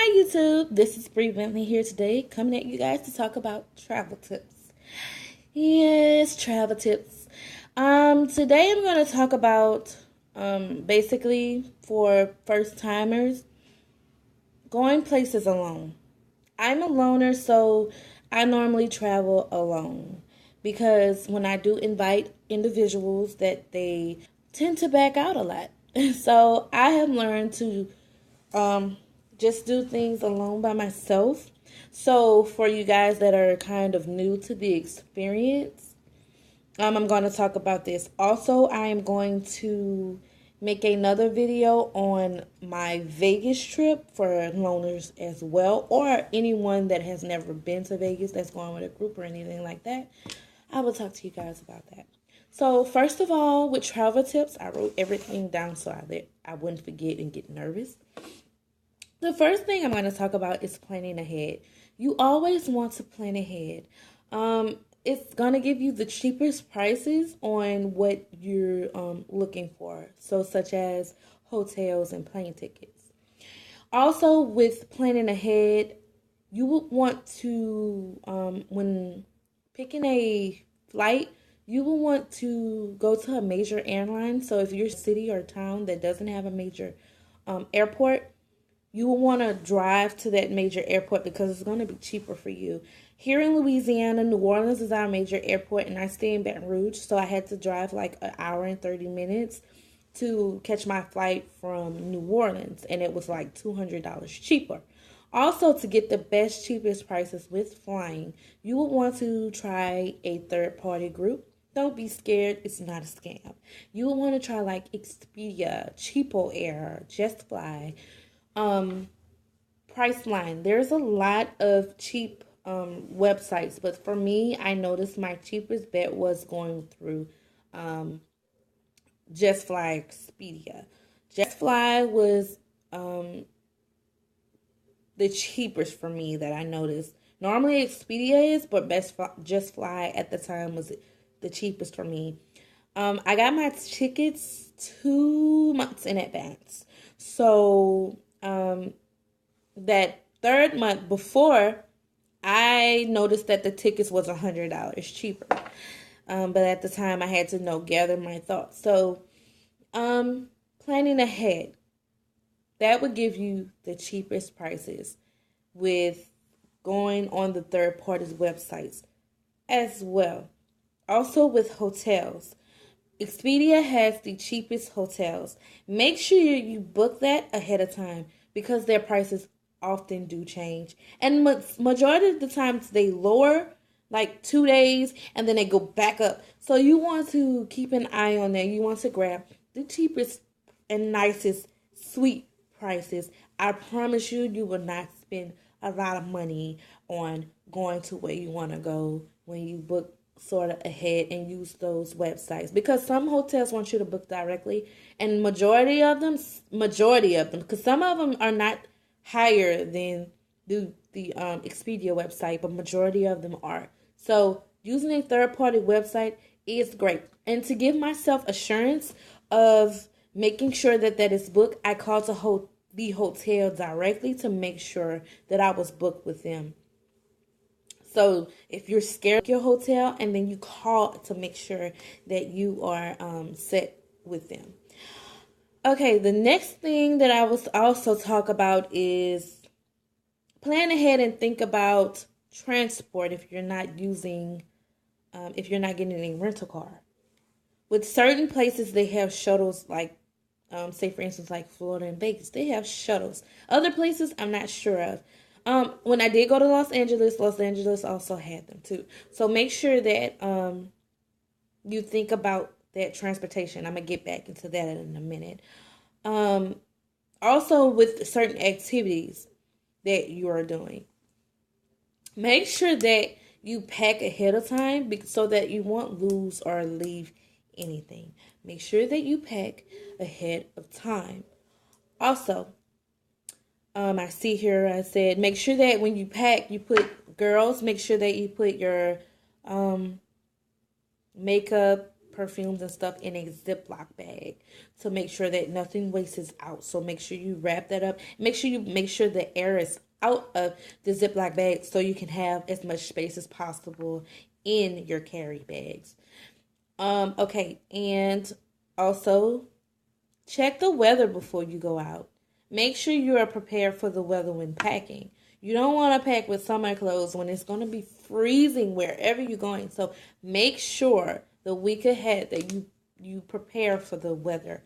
Hi YouTube, this is Bree Bentley here today, coming at you guys to talk about travel tips. Yes, travel tips. Today I'm going to talk about basically for first timers going places alone. I'm a loner, so I normally travel alone because when I do invite individuals that they tend to back out a lot. So I have learned to um, just do things alone by myself. So for you guys that are kind of new to the experience, I'm going to talk about this. Also, I am going to make another video on my Vegas trip for loners as well, or anyone that has never been to Vegas that's going with a group or anything like that. I will talk to you guys about that. So first of all, with travel tips, I wrote everything down so I wouldn't forget and get nervous. The first thing I'm going to talk about is planning ahead. You always want to plan ahead. It's going to give you the cheapest prices on what you're looking for. So such as hotels and plane tickets. Also, with planning ahead, you would want to, when picking a flight, you will want to go to a major airline. So if you're a city or town that doesn't have a major airport, you will want to drive to that major airport because it's going to be cheaper for you. Here in Louisiana, New Orleans is our major airport, and I stay in Baton Rouge, so I had to drive like an hour and 30 minutes to catch my flight from New Orleans, and it was like $200 cheaper. Also, to get the best, cheapest prices with flying, you would want to try a third-party group. Don't be scared, it's not a scam. You will want to try like Expedia, Cheapo Air, JustFly, Priceline. There's a lot of cheap websites, but for me, I noticed my cheapest bet was going through JustFly Expedia. JustFly was the cheapest for me that I noticed. Normally Expedia is, but JustFly at the time was the cheapest for me. I got my tickets 2 months in advance. So that third month before, I noticed that the tickets was $100 cheaper. But at the time, I had to gather my thoughts. So, planning ahead, that would give you the cheapest prices with going on the third party's websites as well. Also with hotels. Expedia has the cheapest hotels. Make sure you book that ahead of time because their prices often do change. And majority of the times they lower like 2 days and then they go back up. So you want to keep an eye on that. You want to grab the cheapest and nicest sweet prices. I promise you, you will not spend a lot of money on going to where you want to go when you book sort of ahead and use those websites, because some hotels want you to book directly, and majority of them, because some of them are not higher than the Expedia website, but majority of them are. So using a third party website is great. And to give myself assurance of making sure that is booked, I called the hotel directly to make sure that I was booked with them. So if you're scared of your hotel, and then you call to make sure that you are set with them. Okay, the next thing that I will also talk about is plan ahead and think about transport if you're not getting a rental car. With certain places, they have shuttles, like say for instance like Florida and Vegas, they have shuttles. Other places I'm not sure of. When I did go to Los Angeles also had them too. So make sure that you think about that transportation. I'm gonna get back into that in a minute. Also with certain activities that you are doing, make sure that you pack ahead of time so that you won't lose or leave anything. Make sure that you pack ahead of time. Also, I see here I said make sure that when you pack, you put, girls, make sure that you put your makeup, perfumes and stuff in a Ziploc bag to make sure that nothing wastes out. So make sure you wrap that up. Make sure the air is out of the Ziploc bag so you can have as much space as possible in your carry bags. Okay, and also check the weather before you go out. Make sure you are prepared for the weather when packing. You don't want to pack with summer clothes when it's going to be freezing wherever you're going. So make sure the week ahead that you prepare for the weather.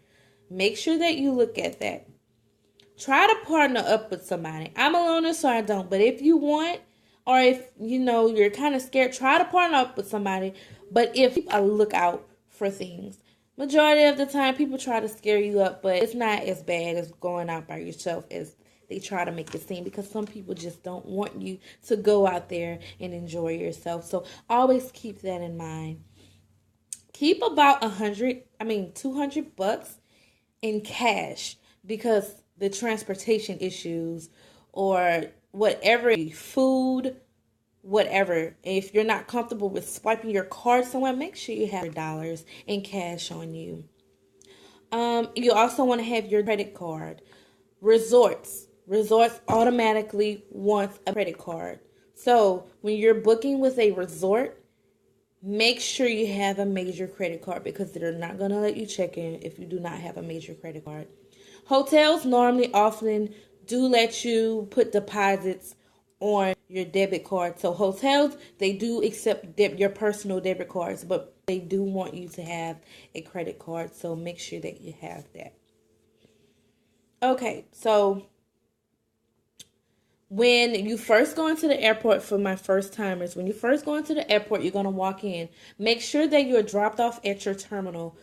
Make sure that you look at that. Try to partner up with somebody. I'm a loner, so I don't. But if you want, or if you're kind of scared, try to partner up with somebody. But if a lookout for things. Majority of the time, people try to scare you up, but it's not as bad as going out by yourself as they try to make it seem, because some people just don't want you to go out there and enjoy yourself. So always keep that in mind. Keep about $200 in cash, because the transportation issues or whatever, food, whatever. If you're not comfortable with swiping your card somewhere, make sure you have your dollars in cash on you. You also want to have your credit card. Resorts automatically want a credit card. So when you're booking with a resort, make sure you have a major credit card, because they're not going to let you check in if you do not have a major credit card. Hotels often do let you put deposits on your debit card. So hotels, they do accept your personal debit cards, but they do want you to have a credit card. So make sure that you have that. Okay, so when you first go into the airport, for my first timers, when you first go into the airport, you're going to walk in. Make sure that you're dropped off at your terminal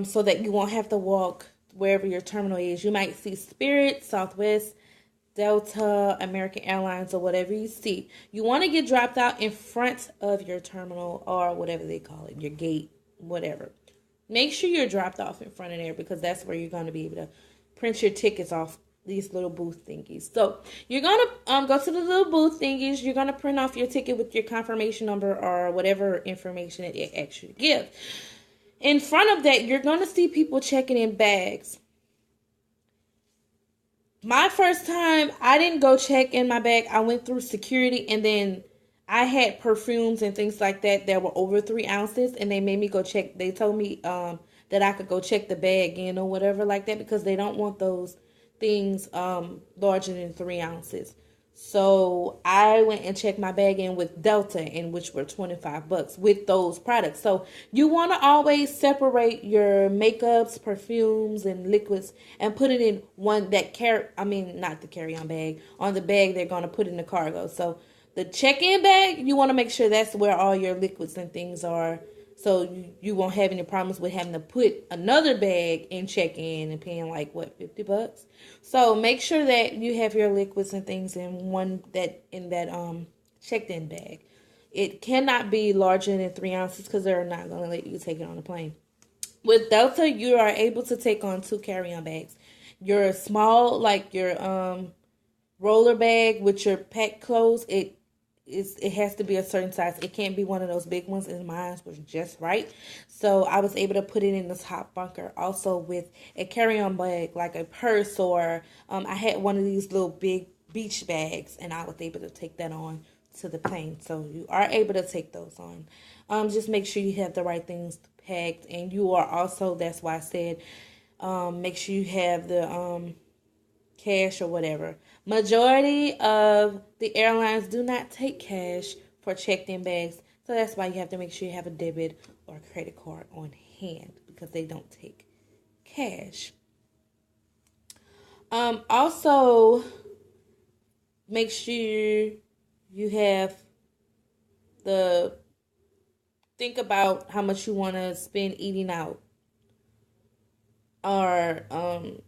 so that you won't have to walk wherever your terminal is. You might see Spirit, Southwest, Delta, American Airlines, or whatever you see. You want to get dropped out in front of your terminal, or whatever they call it, your gate, whatever. Make sure you're dropped off in front of there, because that's where you're going to be able to print your tickets off these little booth thingies. So you're going to go to the little booth thingies. You're going to print off your ticket with your confirmation number or whatever information it actually gives. In front of that, you're going to see people checking in bags. My first time, I didn't go check in my bag. I went through security, and then I had perfumes and things like that were over 3 ounces, and they made me go check. They told me that I could go check the bag in or whatever like that, because they don't want those things larger than 3 ounces. So I went and checked my bag in with Delta, and which were $25 with those products. So you want to always separate your makeups, perfumes, and liquids and put it in one that not the carry-on bag, on the bag they're going to put in the cargo. So the check-in bag, you want to make sure that's where all your liquids and things are. So you won't have any problems with having to put another bag and check in and paying like $50. So make sure that you have your liquids and things in that checked in bag. It cannot be larger than 3 ounces, because they're not going to let you take it on the plane. With Delta, you are able to take on 2 carry-on bags. Your small, like your roller bag with your packed clothes, it has to be a certain size. It can't be one of those big ones, and mine was just right. So I was able to put it in the top bunker. Also with a carry-on bag, like a purse, or I had one of these little big beach bags, and I was able to take that on to the plane. So you are able to take those on. Just make sure you have the right things packed, and you are also, that's why I said, make sure you have the cash or whatever. Majority of the airlines do not take cash for checked-in bags, so that's why you have to make sure you have a debit or credit card on hand, because they don't take cash. Also, make sure you have think about how much you want to spend eating out, or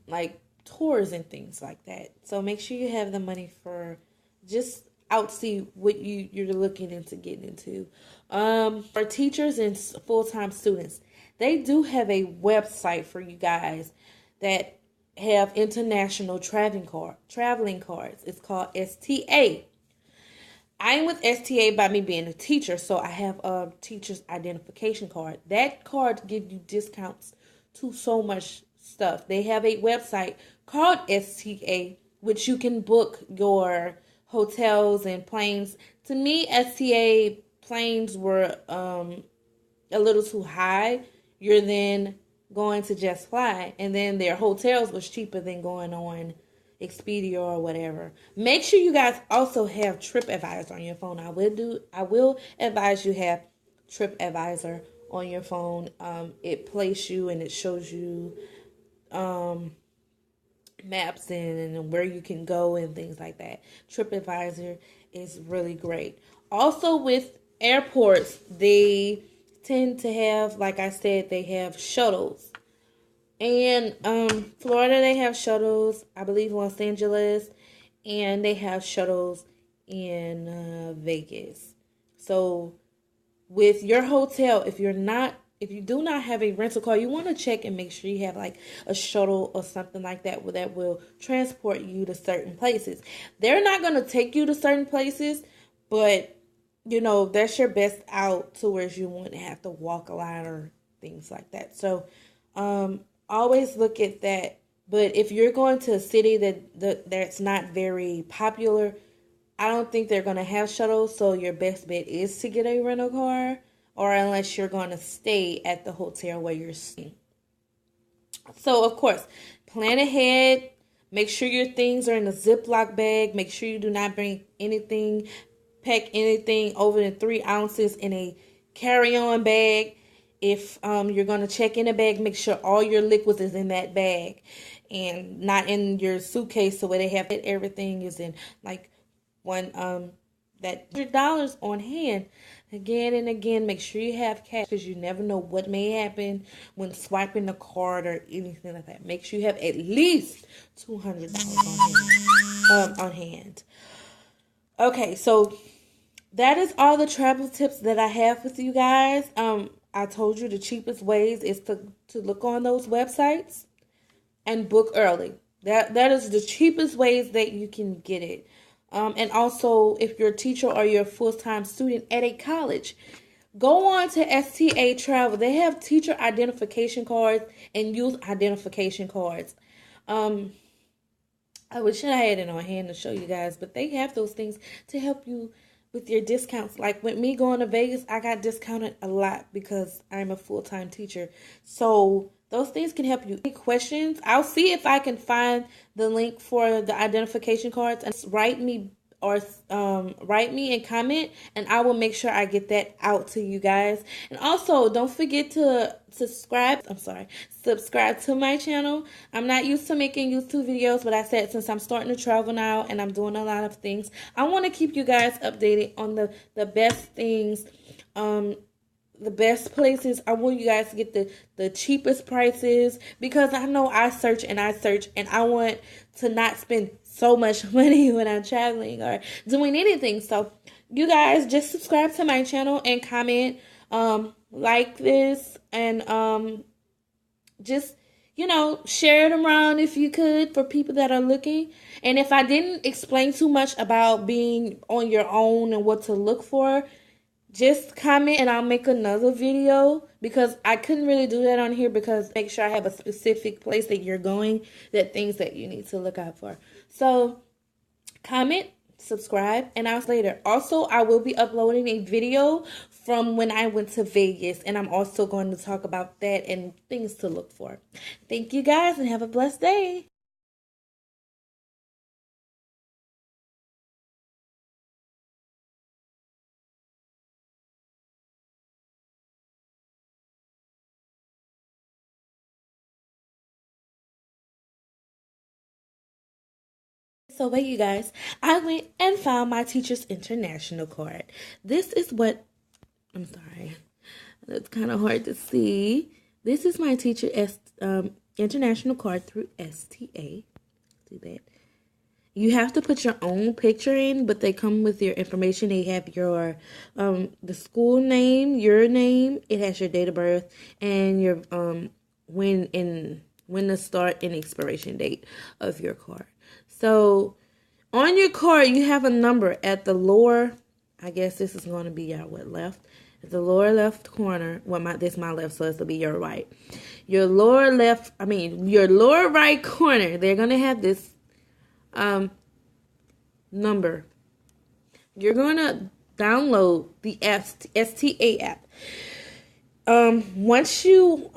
like tours and things like that. So make sure you have the money for just see what you're looking into getting into. For teachers and full-time students, they do have a website for you guys that have international traveling cards. It's called STA. I'm with STA by me being a teacher, so I have a teacher's identification card. That card gives you discounts to so much stuff. They have a website called STA, which you can book your hotels and planes. To me, STA planes were a little too high. You're then going to Just Fly, and then their hotels was cheaper than going on Expedia or whatever. Make sure you guys also have TripAdvisor on your phone. I will advise you have TripAdvisor on your phone. It places you and it shows you maps and where you can go and things like that. TripAdvisor is really great. Also with airports, they tend to have, like I said, they have shuttles. And Florida, they have shuttles. I believe Los Angeles, and they have shuttles in Vegas. So with your hotel, if you do not have a rental car, you want to check and make sure you have like a shuttle or something like that that will transport you to certain places. They're not going to take you to certain places, but that's your best out to where you won't have to walk a lot or things like that. So always look at that. But if you're going to a city that's not very popular, I don't think they're going to have shuttles. So your best bet is to get a rental car, or unless you're going to stay at the hotel where you're staying. So of course, plan ahead. Make sure your things are in a Ziploc bag. Make sure you do not bring pack anything over than 3 ounces in a carry-on bag. If you're going to check in a bag, make sure all your liquids is in that bag and not in your suitcase. So where they have it, everything is in like one that $100 on hand. Again and again, make sure you have cash because you never know what may happen when swiping the card or anything like that. Make sure you have at least $200 on hand. Okay, so that is all the travel tips that I have with you guys. I told you the cheapest ways is to look on those websites and book early. That is the cheapest ways that you can get it. And also, if you're a teacher or you're a full-time student at a college, go on to STA Travel. They have teacher identification cards and youth identification cards. I wish I had it on hand to show you guys, but they have those things to help you with your discounts. Like with me going to Vegas, I got discounted a lot because I'm a full-time teacher. So those things can help you. Any questions? I'll see if I can find the link for the identification cards and write me and comment, and I will make sure I get that out to you guys. And also, don't forget to subscribe to my channel. I'm not used to making YouTube videos, but I said since I'm starting to travel now and I'm doing a lot of things, I want to keep you guys updated on the best things, the best places. I want you guys to get the cheapest prices because I know I search and I want to not spend so much money when I'm traveling or doing anything. So you guys just subscribe to my channel and comment, like this, and just share it around if you could for people that are looking. And if I didn't explain too much about being on your own and what to look for, just comment and I'll make another video, because I couldn't really do that on here because make sure I have a specific place that you're going, that things that you need to look out for. So comment, subscribe, and I'll see you later. Also, I will be uploading a video from when I went to Vegas, and I'm also going to talk about that and things to look for. Thank you guys and have a blessed day. So wait, you guys, I went and found my Teachers International card. This is what, I'm sorry, that's kind of hard to see. This is my International card through STA. See that? You have to put your own picture in, but they come with your information. They have your the school name, your name. It has your date of birth and your when the start and expiration date of your card. So on your card, you have a number at the lower I guess this is going to be your left. It's the lower left corner. Well, this is my left, so this will be your right. Your lower right corner. They're going to have this number. You're going to download the STA app. Once you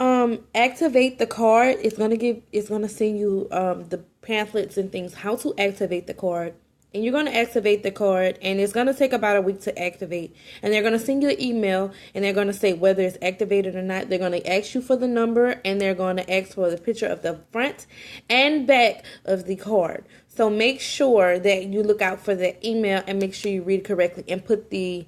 activate the card, it's gonna send you the pamphlets and things how to activate the card. And you're gonna activate the card, and it's gonna take about a week to activate. And they're gonna send you an email, and they're gonna say whether it's activated or not. They're gonna ask you for the number, and they're gonna ask for the picture of the front and back of the card. So make sure that you look out for the email and make sure you read correctly and put the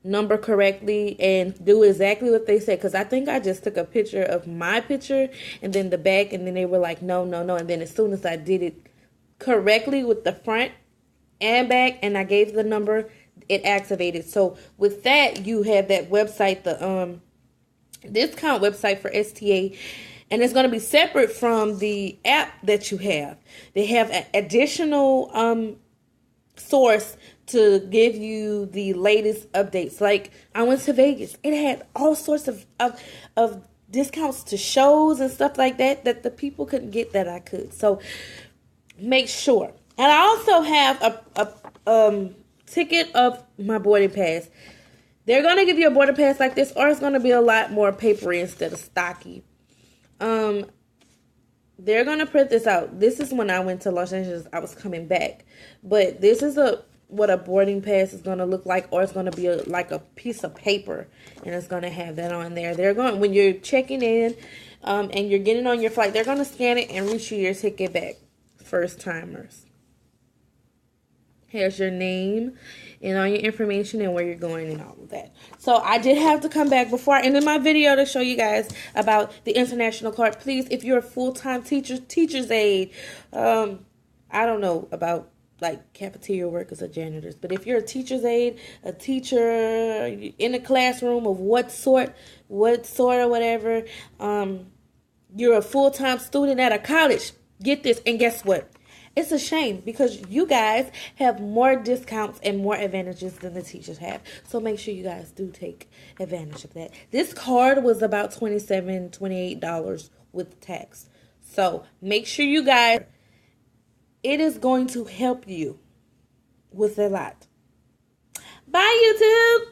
number correctly and do exactly what they said, because I think I just took a picture of my picture and then the back, and then they were like no, and then as soon as I did it correctly with the front and back and I gave the number, it activated. So with that, you have that website, the discount website for STA, and it's going to be separate from the app that you have. They have an additional source to give you the latest updates. Like I went to Vegas, it had all sorts of discounts to shows and stuff like that the people couldn't get that I could. So make sure. And I also have a ticket of my boarding pass. They're gonna give you a boarding pass like this, or it's gonna be a lot more papery instead of stocky. They're gonna print this out. This is when I went to Los Angeles. I was coming back, but this is what a boarding pass is going to look like, or it's going to be like a piece of paper, and it's going to have that on there. They're going, when you're checking in and you're getting on your flight, they're going to scan it and reissue your ticket back. First timers. Here's your name and all your information and where you're going and all of that. So I did have to come back before I ended my video to show you guys about the international card. Please, if you're a full-time teacher, teacher's aide, I don't know about like cafeteria workers or janitors, but if you're a teacher's aide, a teacher in a classroom of what sort or whatever, you're a full-time student at a college, get this. And guess what? It's a shame because you guys have more discounts and more advantages than the teachers have. So make sure you guys do take advantage of that. This card was about $27, $28 with tax. So make sure you guys, it is going to help you with a lot. Bye, YouTube.